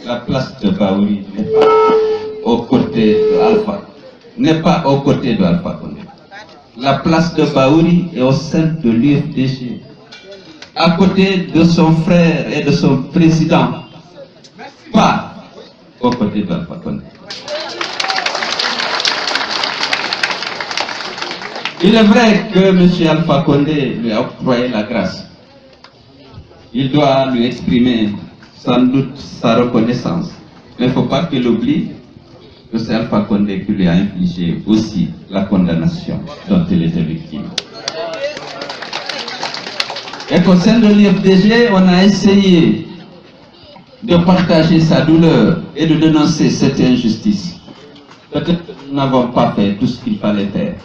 la place de Baouri n'est pas aux côtés de Alpha, n'est pas aux côtés de Alpha Condé. La place de Baouri est au sein de l'UFDG, à côté de son frère et de son président, pas aux côtés d'Alpha Condé. Il est vrai que M. Alpha Condé lui a octroyé la grâce. Il doit lui exprimer sans doute sa reconnaissance. Mais il ne faut pas qu'il oublie que c'est Alpha Condé qui lui a infligé aussi la condamnation dont il était victime. Et qu'au sein de l'IFDG, on a essayé de partager sa douleur et de dénoncer cette injustice. Peut-être que nous n'avons pas fait tout ce qu'il fallait faire.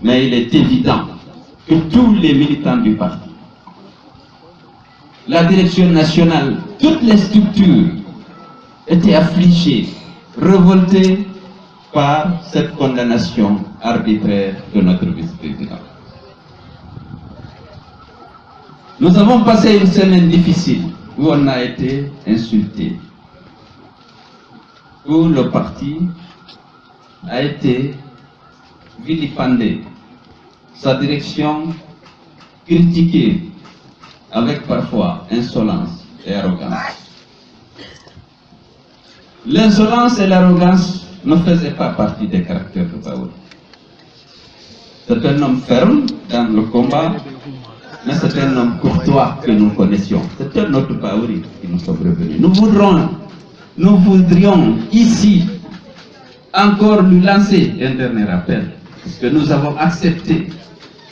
Mais il est évident que tous les militants du parti, la direction nationale, toutes les structures étaient affligées, révoltées par cette condamnation arbitraire de notre vice-président. Nous avons passé une semaine difficile où on a été insulté, où le parti a été vilipendé, sa direction critiquée avec parfois insolence et arrogance. L'insolence et l'arrogance ne faisaient pas partie des caractères de Baouri. C'est un homme ferme dans le combat, mais c'est un homme courtois que nous connaissions. C'est un autre Baouri qui nous sommes revenus. Nous voudrions ici encore lui lancer un dernier appel, parce que nous avons accepté,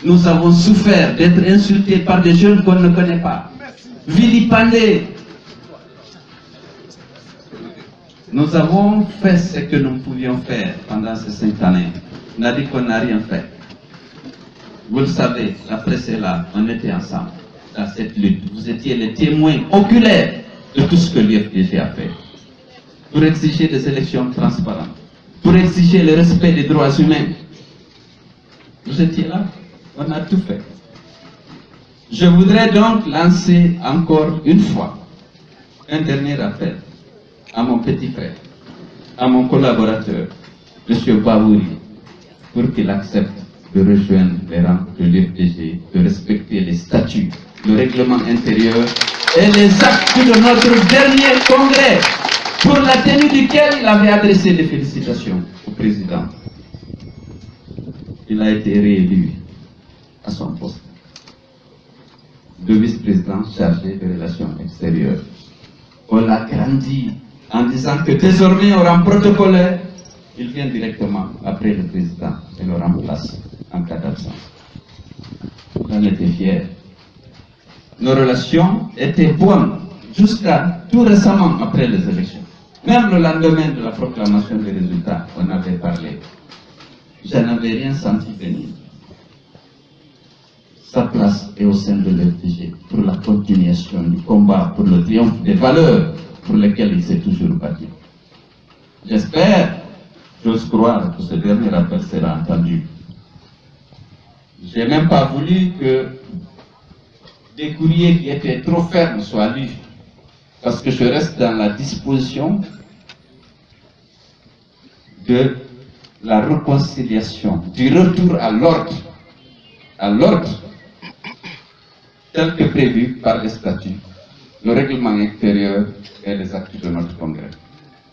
nous avons souffert d'être insultés par des jeunes qu'on ne connaît pas, vilipendés. Nous avons fait ce que nous pouvions faire pendant ces 5 années. On a dit qu'on n'a rien fait. Vous le savez, la presse est là, on était ensemble dans cette lutte. Vous étiez les témoins oculaires de tout ce que l'UFDG a fait pour exiger des élections transparentes, pour exiger le respect des droits humains. Vous étiez là, on a tout fait. Je voudrais donc lancer encore une fois un dernier appel à mon petit frère, à mon collaborateur, M. Baouri, pour qu'il accepte de rejoindre les rangs de l'UFDG, de respecter les statuts, le règlement intérieur et les actes de notre dernier congrès, pour la tenue duquel il avait adressé des félicitations au président. Il a été réélu à son poste de vice-président chargé des relations extérieures. On l'a grandi en disant que désormais, au rang protocolaire, il vient directement après le président et le remplace en cas d'absence. On en était fiers. Nos relations étaient bonnes jusqu'à tout récemment après les élections. Même le lendemain de la proclamation des résultats, on avait parlé. Je n'avais rien senti venir. Sa place est au sein de l'UFDG pour la continuation du combat, pour le triomphe des valeurs pour lesquelles il s'est toujours battu. J'espère, j'ose croire que ce dernier appel sera entendu. Je n'ai même pas voulu que des courriers qui étaient trop fermes soient lus, parce que je reste dans la disposition de la réconciliation, du retour à l'ordre tel que prévu par les statuts, le règlement intérieur et les actes de notre congrès.